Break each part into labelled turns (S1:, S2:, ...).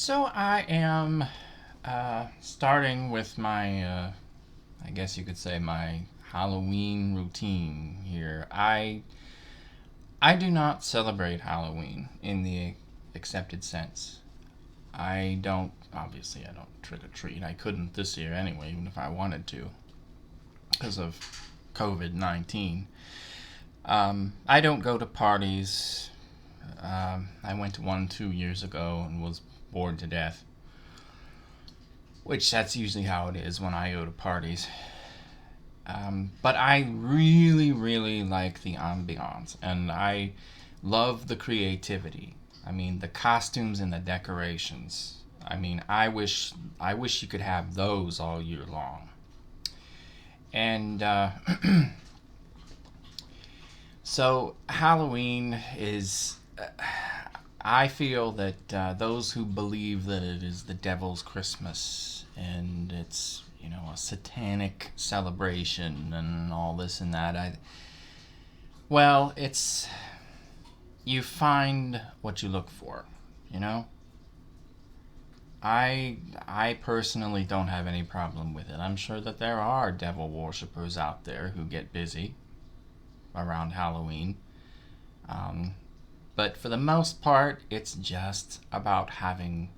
S1: So I am starting with my, I guess you could say, my Halloween routine here. I do not celebrate Halloween in the accepted sense. Obviously, I don't trick or treat. I couldn't this year anyway, even if I wanted to, because of COVID-19. I don't go to parties. I went to one 2 years ago and was bored to death. Which that's usually how it is when I go to parties. But I really, really like the ambiance, and I love the creativity. I mean, the costumes and the decorations. I mean, I wish you could have those all year long. And so Halloween is. I feel that those who believe that it is the devil's Christmas and it's a satanic celebration and all this and that. Well, it's you find what you look for. You know, I personally don't have any problem with it. I'm sure that there are devil worshippers out there who get busy around Halloween. Um, but for the most part, it's just about having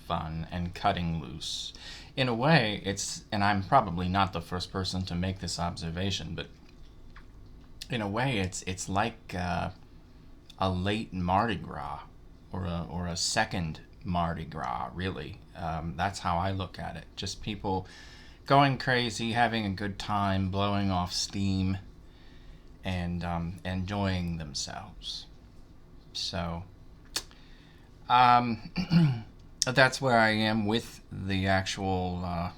S1: fun and cutting loose. In a way, and I'm probably not the first person to make this observation, but in a way, it's like a late Mardi Gras or a second Mardi Gras, really. That's how I look at it. Just people going crazy, having a good time, blowing off steam, and enjoying themselves. So, um, that's where I am with the actual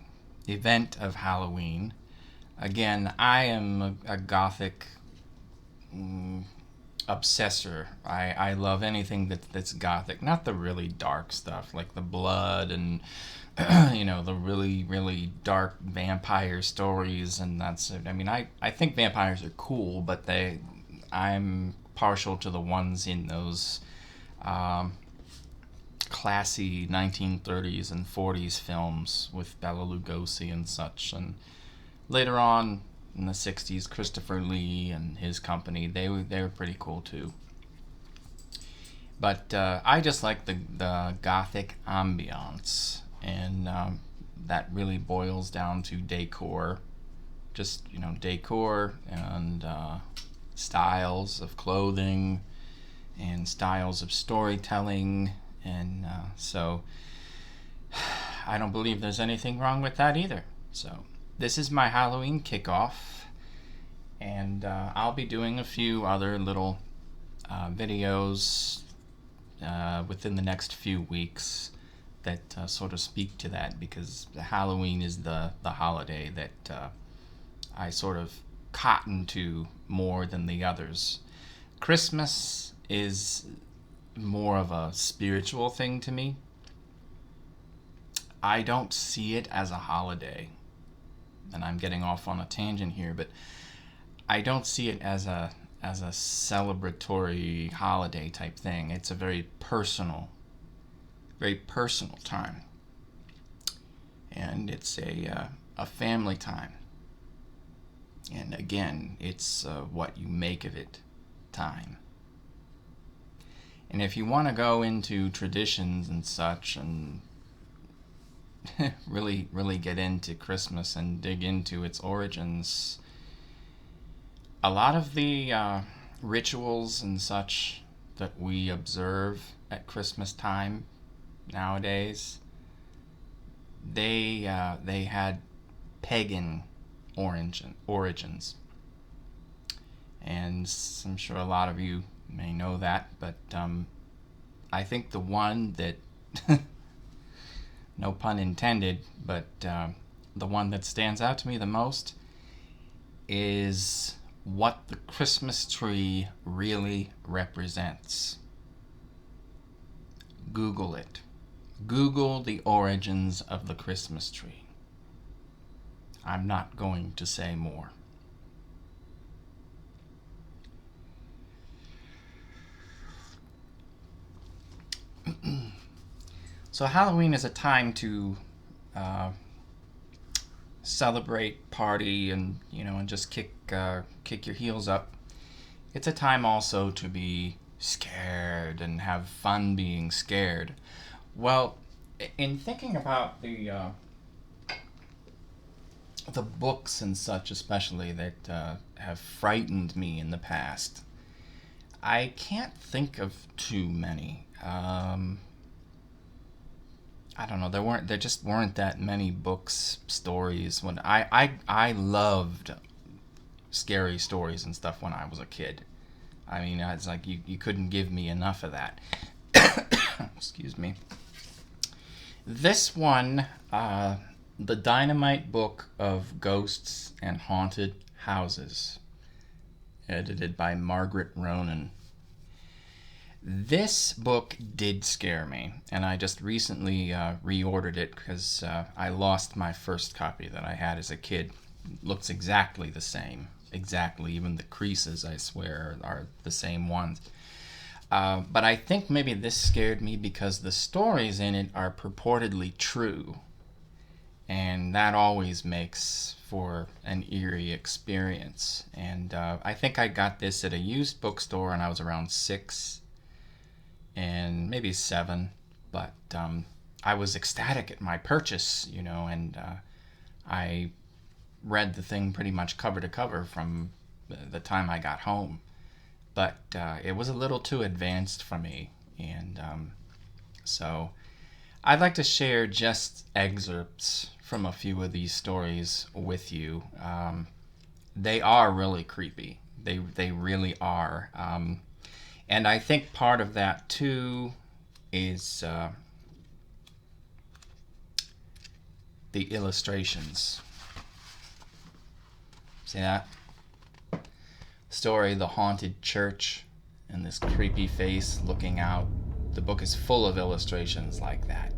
S1: event of Halloween. Again, I am a gothic obsessor. I love anything that's gothic, not the really dark stuff like the blood and the really really dark vampire stories and that's it. I mean, I think vampires are cool, but I'm partial to the ones in those um, classy 1930s and 40s films with Bela Lugosi and such. And later on in the 60s, Christopher Lee and his company, they were pretty cool too. But I just like the gothic ambiance, and that really boils down to decor. Just decor and styles of clothing and styles of storytelling, and so I don't believe there's anything wrong with that either. So this is my Halloween kickoff, and I'll be doing a few other little videos within the next few weeks that sort of speak to that, because Halloween is the holiday that I sort of cotton to more than the others. Christmas is more of a spiritual thing to me. I don't see it as a holiday, and I'm getting off on a tangent here, but I don't see it as a celebratory holiday type thing. It's a very personal time, and it's a family time. And again, it's what you make of it time. And if you want to go into traditions and such and really, really get into Christmas and dig into its origins, a lot of the rituals and such that we observe at Christmas time nowadays, they had pagan origins, and I'm sure a lot of you may know that, but I think the one that no pun intended, but the one that stands out to me the most is what the Christmas tree really represents. Google it. Google the origins of the Christmas tree. I'm not going to say more. So Halloween is a time to uh, celebrate, party, and and just kick your heels up. It's a time also to be scared and have fun being scared. Well, in thinking about the books and such, especially that have frightened me in the past, I can't think of too many. I don't know. There just weren't that many books, stories when I loved scary stories and stuff when I was a kid. I mean, it's like you couldn't give me enough of that. Excuse me. This one, the Dynamite Book of Ghosts and Haunted Houses, edited by Margaret Ronan. This book did scare me, and I just recently reordered it because I lost my first copy that I had as a kid. It looks exactly the same. Exactly. Even the creases, I swear, are the same ones. But I think maybe this scared me because the stories in it are purportedly true. And that always makes for an eerie experience. And I think I got this at a used bookstore, and I was around 6 and maybe 7, but I was ecstatic at my purchase, and I read the thing pretty much cover to cover from the time I got home. But it was a little too advanced for me, and so I'd like to share just excerpts from a few of these stories with you. They are really creepy. They really are. And I think part of that, too, is the illustrations. See that? Story, The Haunted Church, and this creepy face looking out. The book is full of illustrations like that.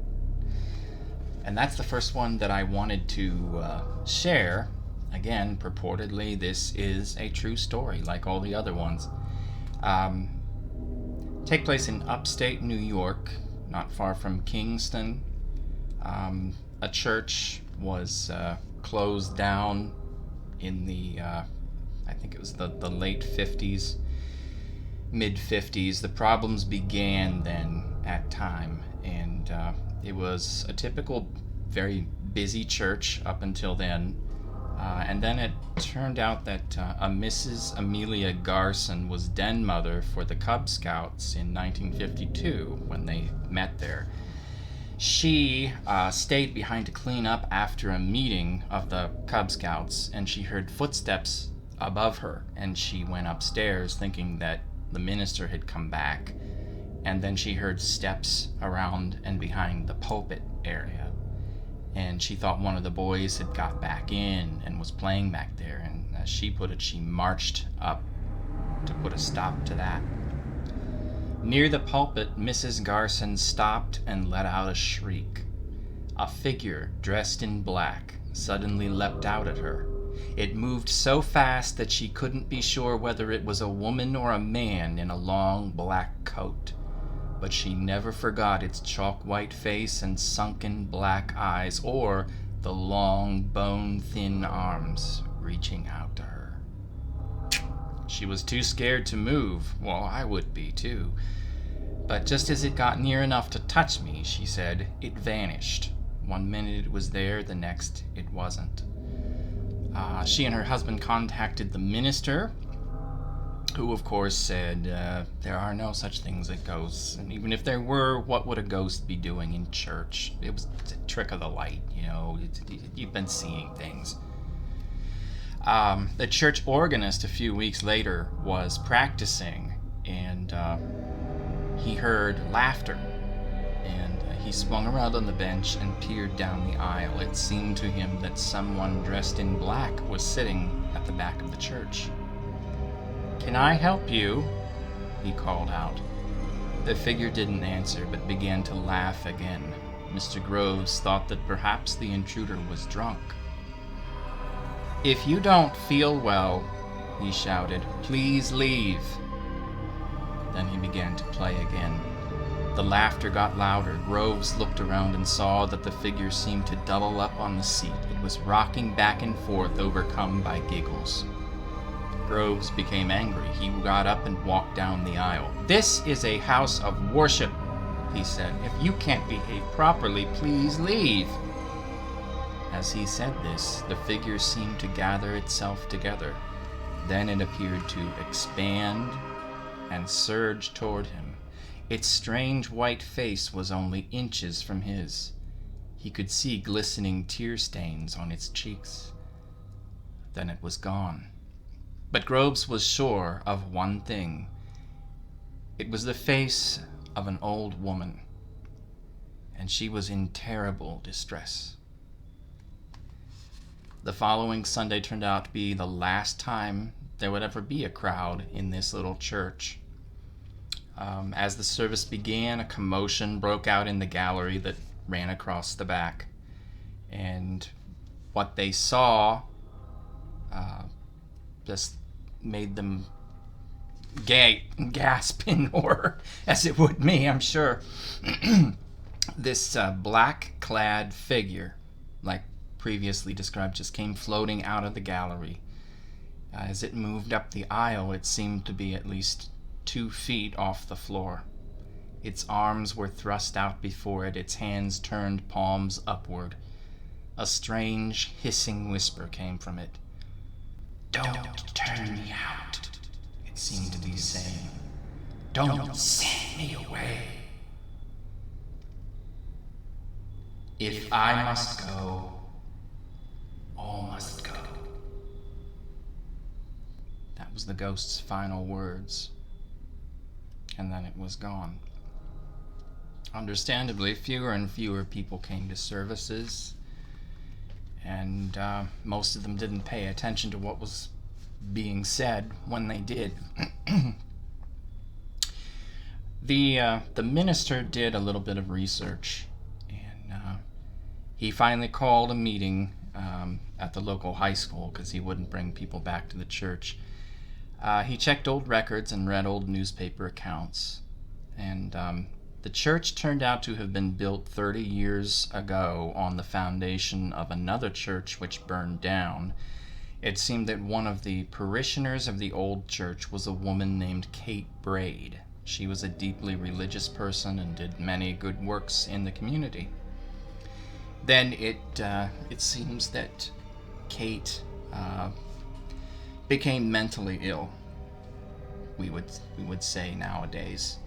S1: And that's the first one that I wanted to share. Again, purportedly, this is a true story, like all the other ones. Take place in upstate New York, not far from Kingston. A church was closed down in the, I think it was the late 50s, mid 50s. The problems began then at time, and it was a typical, very busy church up until then. And then it turned out that a Mrs. Amelia Garson was den mother for the Cub Scouts in 1952 when they met there. She stayed behind to clean up after a meeting of the Cub Scouts, and she heard footsteps above her, and she went upstairs thinking that the minister had come back, and then she heard steps around and behind the pulpit area. And she thought one of the boys had got back in and was playing back there. And as she put it, she marched up to put a stop to that. Near the pulpit, Mrs. Garson stopped and let out a shriek. A figure dressed in black suddenly leapt out at her. It moved so fast that she couldn't be sure whether it was a woman or a man in a long black coat. But she never forgot its chalk-white face and sunken black eyes, or the long, bone-thin arms reaching out to her. She was too scared to move. Well, I would be, too. But just as it got near enough to touch me, she said, it vanished. One minute it was there, the next it wasn't. She and her husband contacted the minister, who of course said, there are no such things as ghosts, and even if there were, what would a ghost be doing in church? It was a trick of the light, you've been seeing things. The church organist a few weeks later was practicing, and he heard laughter, and he swung around on the bench and peered down the aisle. It seemed to him that someone dressed in black was sitting at the back of the church. "Can I help you?" he called out. The figure didn't answer, but began to laugh again. Mr. Groves thought that perhaps the intruder was drunk. "If you don't feel well," he shouted, "please leave." Then he began to play again. The laughter got louder. Groves looked around and saw that the figure seemed to double up on the seat. It was rocking back and forth, overcome by giggles. Groves became angry. He got up and walked down the aisle. "This is a house of worship," he said. "If you can't behave properly, please leave." As he said this, the figure seemed to gather itself together. Then it appeared to expand and surge toward him. Its strange white face was only inches from his. He could see glistening tear stains on its cheeks. Then it was gone. But Groves was sure of one thing. It was the face of an old woman, and she was in terrible distress. The following Sunday turned out to be the last time there would ever be a crowd in this little church. As the service began, a commotion broke out in the gallery that ran across the back. And what they saw just made them gasp in horror, as it would me, I'm sure. This black-clad figure, like previously described, just came floating out of the gallery. As it moved up the aisle, it seemed to be at least 2 feet off the floor. Its arms were thrust out before it, its hands turned palms upward. A strange hissing whisper came from it. "Don't turn me out," it seemed to be saying. "Don't send me away. If I must go, all must go." That was the ghost's final words. And then it was gone. Understandably, fewer and fewer people came to services, and most of them didn't pay attention to what was being said when they did. The minister did a little bit of research, and he finally called a meeting at the local high school because he wouldn't bring people back to the church. He checked old records and read old newspaper accounts, and the church turned out to have been built 30 years ago on the foundation of another church which burned down. It seemed that one of the parishioners of the old church was a woman named Kate Braid. She was a deeply religious person and did many good works in the community. Then it seems that Kate became mentally ill, we would say nowadays,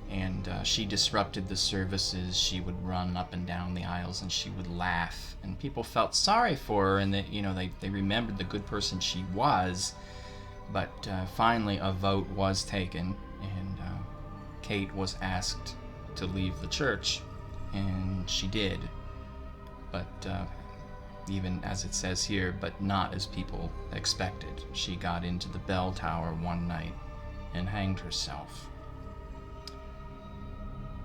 S1: and she disrupted the services. She would run up and down the aisles and she would laugh, and people felt sorry for her, and that they remembered the good person she was. But finally a vote was taken, and Kate was asked to leave the church, and she did. But even as it says here, but not as people expected. She got into the bell tower one night and hanged herself.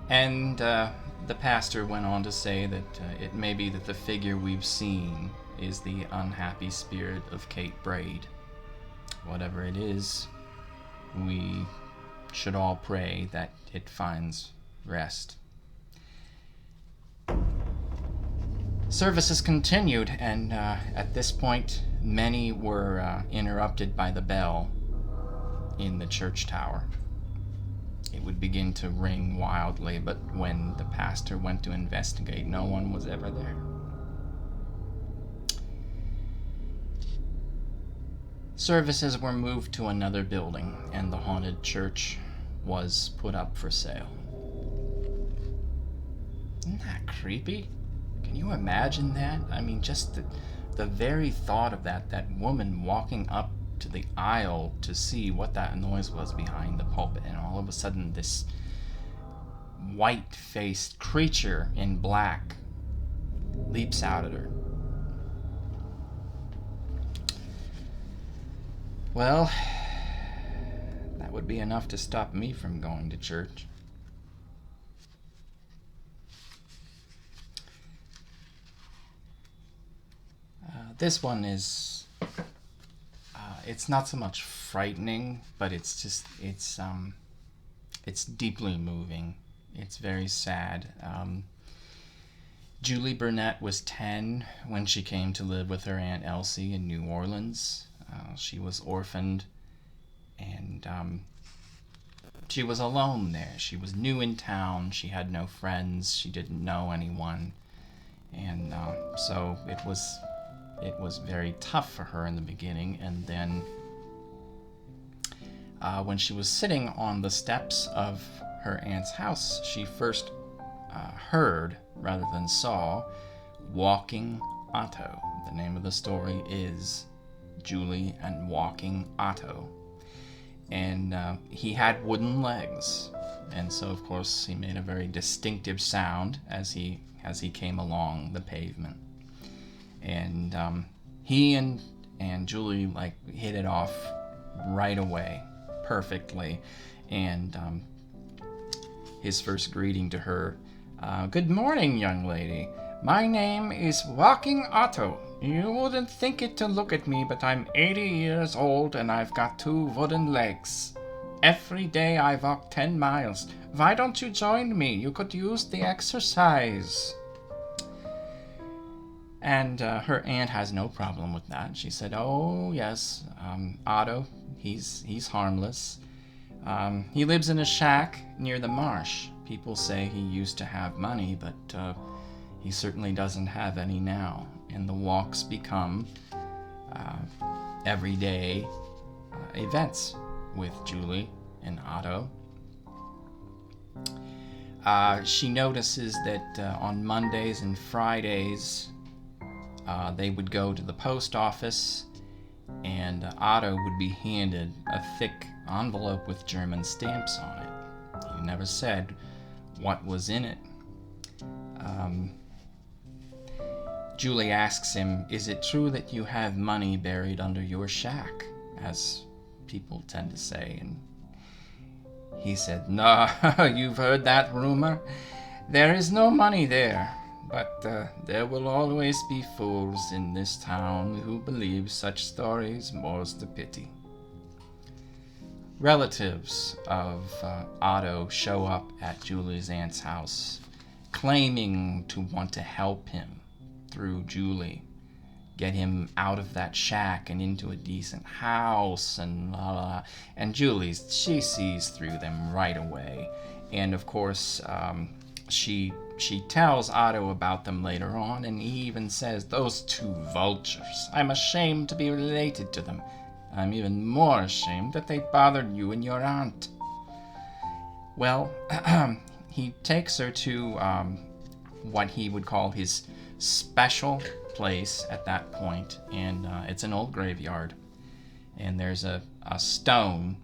S1: And the pastor went on to say that it may be that the figure we've seen is the unhappy spirit of Kate Braid. Whatever it is, we should all pray that it finds rest. Services continued, and at this point, many were interrupted by the bell in the church tower. It would begin to ring wildly, but when the pastor went to investigate, no one was ever there. Services were moved to another building, and the haunted church was put up for sale. Isn't that creepy? Can you imagine that? I mean, just the very thought of that woman walking up to the aisle to see what that noise was behind the pulpit, and all of a sudden this white-faced creature in black leaps out at her. Well, that would be enough to stop me from going to church. This one is, it's not so much frightening, but it's deeply moving. It's very sad. Julie Burnett was 10 when she came to live with her Aunt Elsie in New Orleans. She was orphaned, and she was alone there. She was new in town. She had no friends. She didn't know anyone, and so it was very tough for her in the beginning. And then when she was sitting on the steps of her aunt's house, she first heard, rather than saw, Walking Otto. The name of the story is Julie and Walking Otto. And he had wooden legs, and so of course he made a very distinctive sound as he came along the pavement. And he and Julie like hit it off right away, perfectly. And his first greeting to her, "Good morning, young lady. My name is Walking Otto. You wouldn't think it to look at me, but I'm 80 years old and I've got 2 wooden legs. Every day I walk 10 miles. Why don't you join me? You could use the exercise." And her aunt has no problem with that. She said, "Oh, yes, Otto, he's harmless. He lives in a shack near the marsh. People say he used to have money, but he certainly doesn't have any now." And the walks become everyday events with Julie and Otto. She notices that on Mondays and Fridays they would go to the post office, and Otto would be handed a thick envelope with German stamps on it. He never said what was in it. Julie asks him, "Is it true that you have money buried under your shack?" as people tend to say. And he said, "No, you've heard that rumor. There is no money there, but there will always be fools in this town who believe such stories, more's the pity." Relatives of Otto show up at Julie's aunt's house, claiming to want to help him through Julie, get him out of that shack and into a decent house, and and Julie, she sees through them right away. And of course, she tells Otto about them later on, and he even says, "Those 2 vultures, I'm ashamed to be related to them. I'm even more ashamed that they bothered you and your aunt." Well, he takes her to what he would call his special place at that point, and it's an old graveyard. And there's a stone,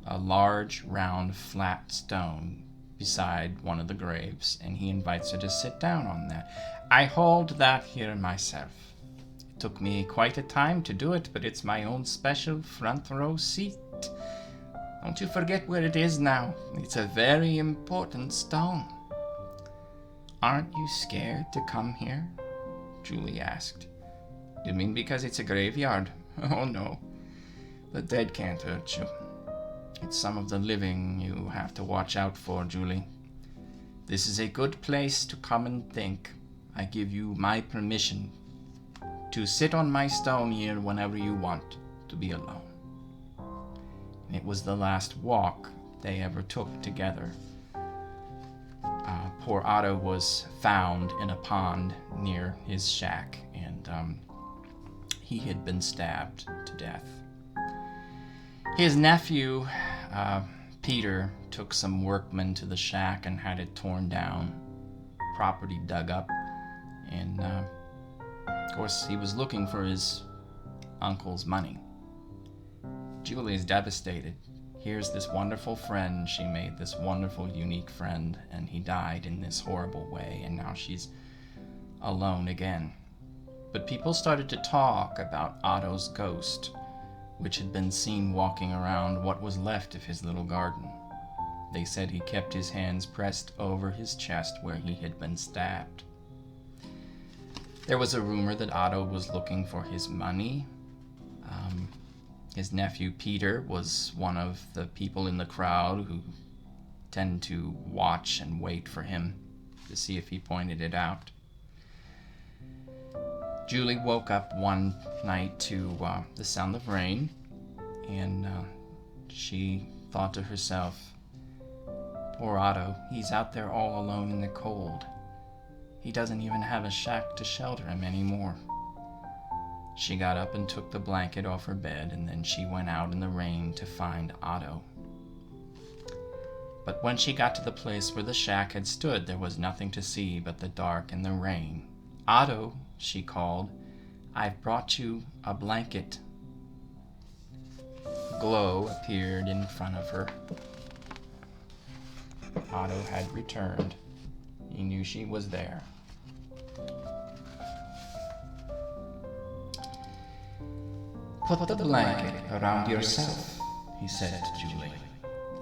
S1: a large, round, flat stone beside one of the graves, and he invites her to sit down on that. "I hold that here myself. It took me quite a time to do it, but it's my own special front row seat. Don't you forget where it is now. It's a very important stone." "Aren't you scared to come here?" Julie asked. "You mean because it's a graveyard?" "Oh, no. The dead can't hurt you. It's some of the living you have to watch out for, Julie. This is a good place to come and think. I give you my permission to sit on my stone here whenever you want to be alone." And it was the last walk they ever took together. Poor Otto was found in a pond near his shack, and he had been stabbed to death. His nephew, Peter, took some workmen to the shack and had it torn down, property dug up, and of course he was looking for his uncle's money. Julie is devastated. Here's this wonderful friend she made, this wonderful, unique friend, and he died in this horrible way, and now she's alone again. But people started to talk about Otto's ghost, which had been seen walking around what was left of his little garden. They said he kept his hands pressed over his chest where he had been stabbed. There was a rumor that Otto was looking for his money. His nephew Peter was one of the people in the crowd who tend to watch and wait for him to see if he pointed it out. Julie woke up one night to the sound of rain, and she thought to herself, poor Otto, he's out there all alone in the cold. He doesn't even have a shack to shelter him anymore. She got up and took the blanket off her bed, and then she went out in the rain to find Otto. But when she got to the place where the shack had stood, there was nothing to see but the dark and the rain. "Otto," she called, "I've brought you a blanket." A glow appeared in front of her. Otto had returned. He knew she was there. "Put the blanket around yourself," he said to Julie.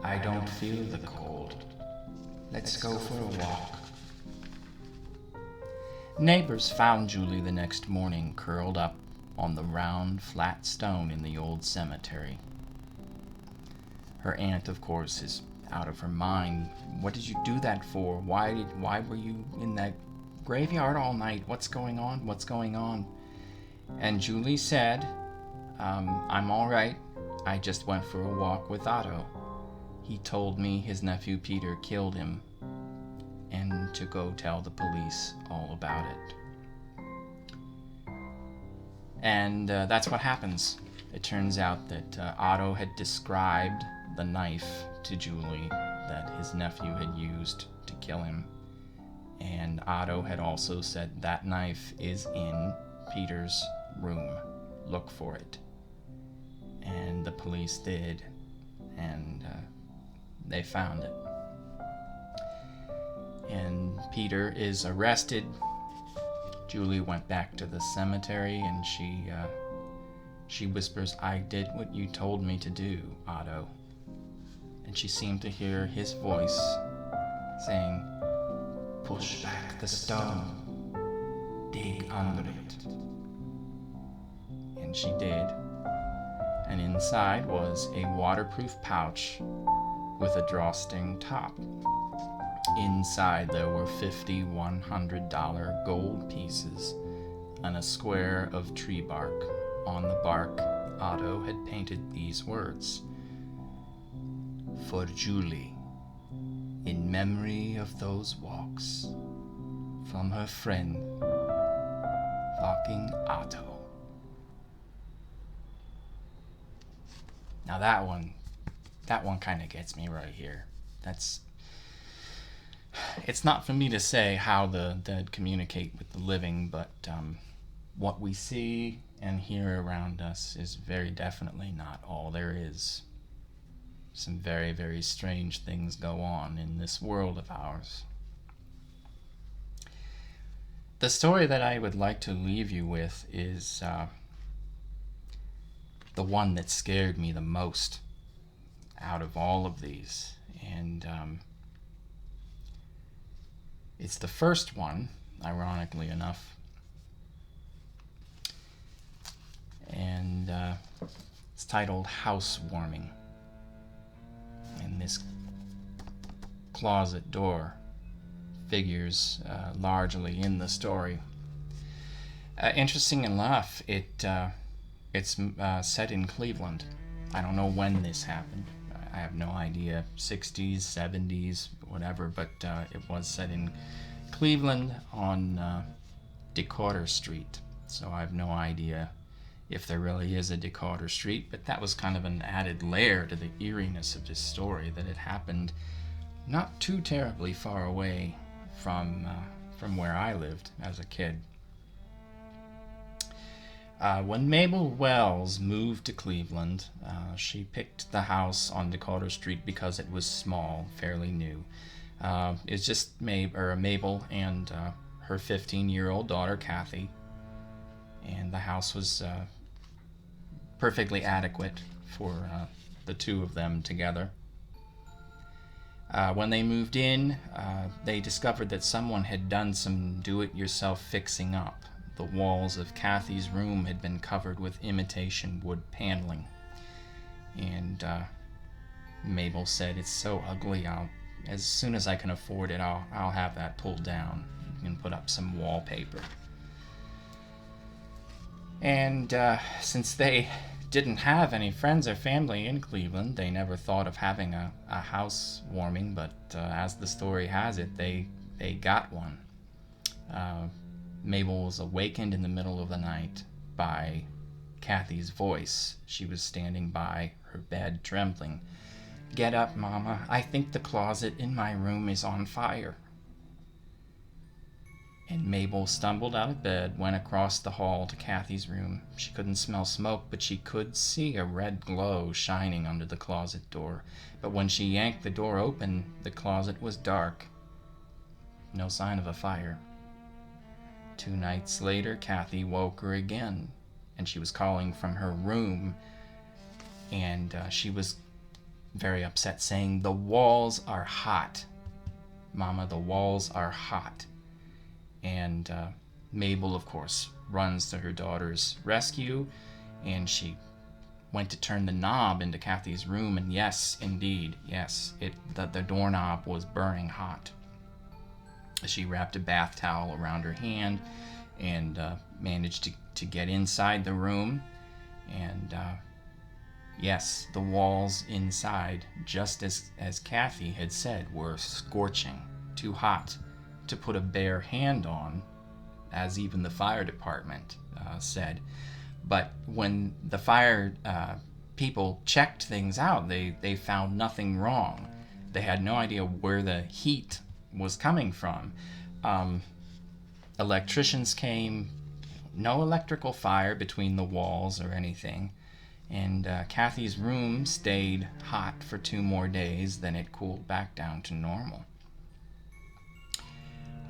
S1: "I don't feel the cold. Let's go for a walk." Neighbors found Julie the next morning curled up on the round, flat stone in the old cemetery. Her aunt, of course, is out of her mind. "What did you do that for? Why were you in that graveyard all night? What's going on? What's going on?" And Julie said, "I'm all right. I just went for a walk with Otto. He told me his nephew Peter killed him, and to go tell the police all about it." And that's what happens. It turns out that Otto had described the knife to Julie that his nephew had used to kill him. And Otto had also said that knife is in Peter's room. Look for it. And the police did, and they found it. And Peter is arrested. Julie went back to the cemetery, and she whispers, "I did what you told me to do, Otto." And she seemed to hear his voice saying, "Push back the stone. Dig under it." And she did. And inside was a waterproof pouch with a drawstring top. Inside there were 50 $100 gold pieces and a square of tree bark. On the bark, Otto had painted these words: "For Julie, in memory of those walks, from her friend, fucking Otto." Now that one kind of gets me right here. It's not for me to say how the dead communicate with the living, but what we see and hear around us is very definitely not all there is. Some very, very strange things go on in this world of ours. The story that I would like to leave you with is the one that scared me the most out of all of these. And it's the first one, ironically enough. And it's titled Housewarming. And this closet door figures largely in the story. Interesting enough, it's set in Cleveland. I don't know when this happened. I have no idea, 60s, 70s, whatever, but it was set in Cleveland on Decatur Street. So I have no idea if there really is a Decatur Street, but that was kind of an added layer to the eeriness of this story, that it happened not too terribly far away from where I lived as a kid. When Mabel Wells moved to Cleveland, she picked the house on Decatur Street because it was small, fairly new. It's just Mabel and her 15-year-old daughter, Kathy. And the house was perfectly adequate for the two of them together. When they moved in, they discovered that someone had done some do-it-yourself fixing up. The walls of Kathy's room had been covered with imitation wood paneling. And Mabel said, "It's so ugly, as soon as I can afford it, I'll have that pulled down and put up some wallpaper. And since they didn't have any friends or family in Cleveland, they never thought of having a housewarming, but as the story has it, they got one. Mabel was awakened in the middle of the night by Kathy's voice. She was standing by her bed, trembling. "Get up, Mama. I think the closet in my room is on fire." And Mabel stumbled out of bed, went across the hall to Kathy's room. She couldn't smell smoke, but she could see a red glow shining under the closet door. But when she yanked the door open, the closet was dark. No sign of a fire. 2 nights later, Kathy woke her again, and she was calling from her room, and she was very upset, saying, "The walls are hot. Mama, the walls are hot." And Mabel, of course, runs to her daughter's rescue, and she went to turn the knob into Kathy's room, and yes, indeed, yes, the doorknob was burning hot. She wrapped a bath towel around her hand and managed to get inside the room, and yes, the walls inside, just as Kathy had said, were scorching, too hot to put a bare hand on, as even the fire department said. But when the fire people checked things out, they found nothing wrong. They had no idea where the heat was coming from. Electricians came, no electrical fire between the walls or anything. And Kathy's room stayed hot for 2 more days, then it cooled back down to normal.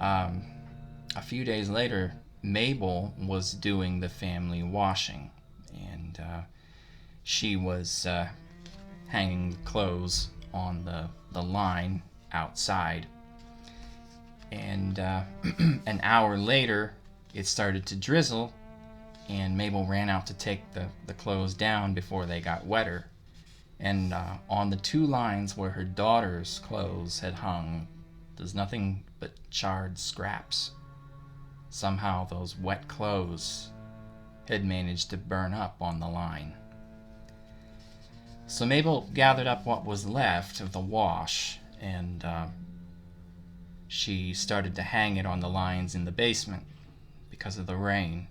S1: A few days later, Mabel was doing the family washing, and she was hanging clothes on the line outside. And an hour later, it started to drizzle, and Mabel ran out to take the clothes down before they got wetter. And on the 2 lines where her daughter's clothes had hung, there's nothing but charred scraps. Somehow those wet clothes had managed to burn up on the line. So Mabel gathered up what was left of the wash, and she started to hang it on the lines in the basement because of the rain.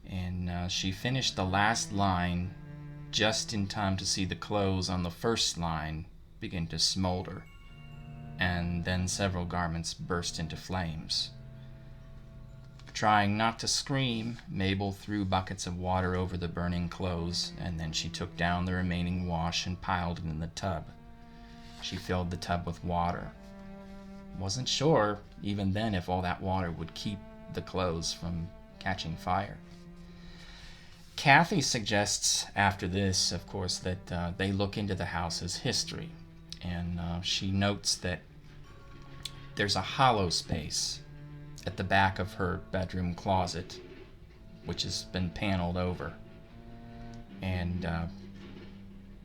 S1: And she finished the last line just in time to see the clothes on the first line begin to smolder, and then several garments burst into flames. Trying not to scream, Mabel threw buckets of water over the burning clothes, and then she took down the remaining wash and piled it in the tub. She filled the tub with water. Wasn't sure, even then, if all that water would keep the clothes from catching fire. Kathy suggests after this, of course, that they look into the house's history, and she notes that there's a hollow space at the back of her bedroom closet, which has been paneled over. And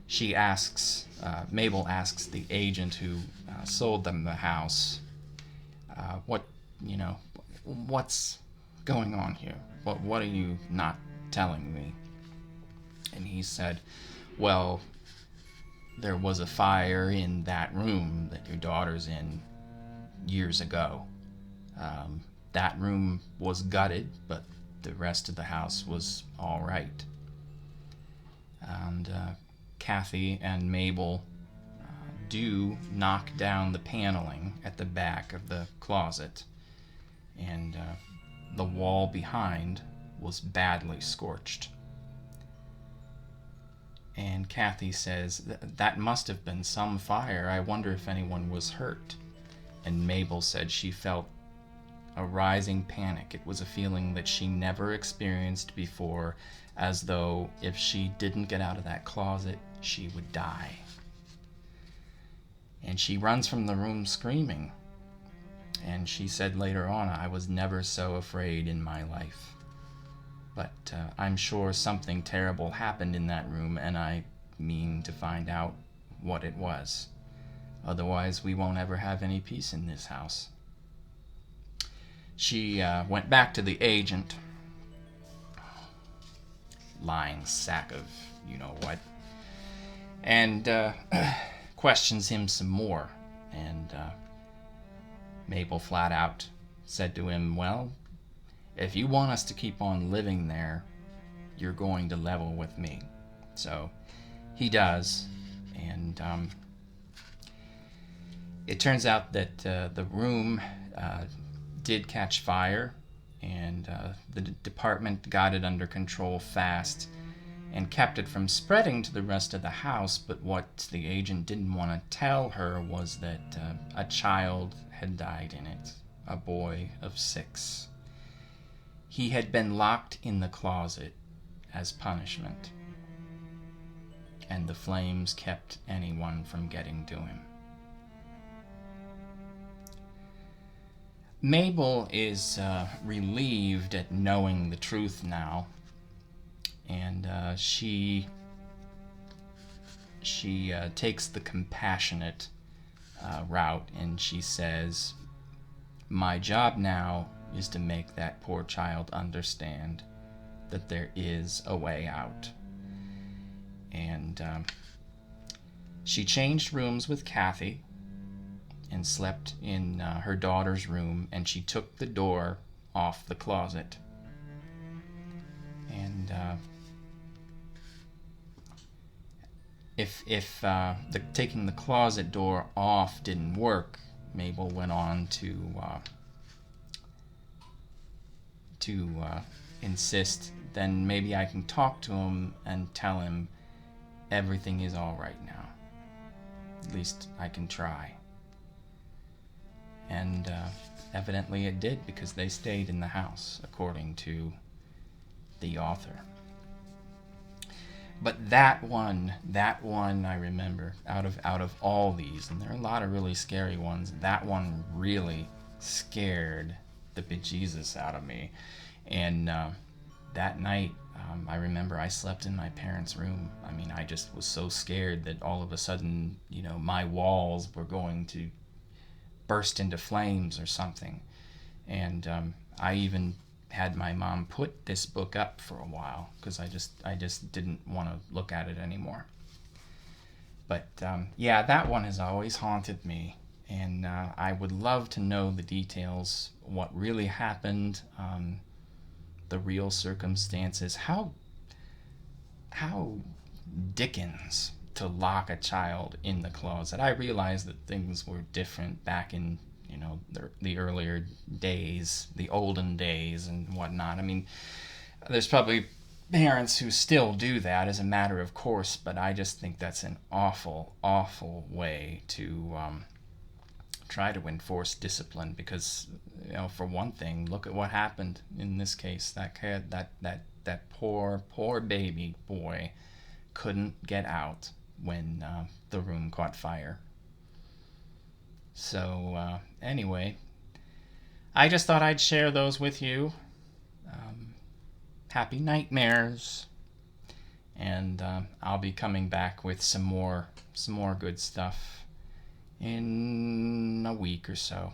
S1: she asks, Mabel asks the agent who sold them the house, what's going on here? What are you not telling me? And he said, well, there was a fire in that room that your daughter's in years ago. That room was gutted, but the rest of the house was all right. And Kathy and Mabel do knock down the paneling at the back of the closet, and the wall behind was badly scorched. And Kathy says, that must have been some fire. I wonder if anyone was hurt. And Mabel said she felt a rising panic. It was a feeling that she never experienced before, as though if she didn't get out of that closet, she would die. And she runs from the room screaming. And she said later on, I was never so afraid in my life. But I'm sure something terrible happened in that room, and I mean to find out what it was. Otherwise, we won't ever have any peace in this house. She went back to the agent, lying sack of you-know-what, and questions him some more. And Mabel flat out said to him, well, if you want us to keep on living there, you're going to level with me. So he does, and it turns out that the room did catch fire, and the department got it under control fast and kept it from spreading to the rest of the house. But what the agent didn't want to tell her was that a child had died in it, a boy of 6. He had been locked in the closet as punishment, and the flames kept anyone from getting to him. Mabel is relieved at knowing the truth now, and she takes the compassionate route, and she says, my job now is to make that poor child understand that there is a way out. And she changed rooms with Kathy and slept in her daughter's room, and she took the door off the closet. And if taking the closet door off didn't work, Mabel went on to insist, then maybe I can talk to him and tell him everything is all right now. At least I can try. And evidently it did, because they stayed in the house, according to the author. But that one I remember, out of all these, and there are a lot of really scary ones, that one really scared the bejesus out of me. And that night, I remember I slept in my parents' room. I mean, I just was so scared that all of a sudden, my walls were going to burst into flames or something. And I even had my mom put this book up for a while, because I just didn't want to look at it anymore. But yeah, that one has always haunted me, and I would love to know the details, what really happened, the real circumstances. How Dickens to lock a child in the closet. I realize that things were different back in the earlier days, the olden days and whatnot. I mean, there's probably parents who still do that as a matter of course, but I just think that's an awful, awful way to try to enforce discipline, because for one thing, look at what happened in this case. That kid, that poor baby boy couldn't get out when the room caught fire. So anyway, I just thought I'd share those with you. Happy nightmares, and I'll be coming back with some more good stuff in a week or so.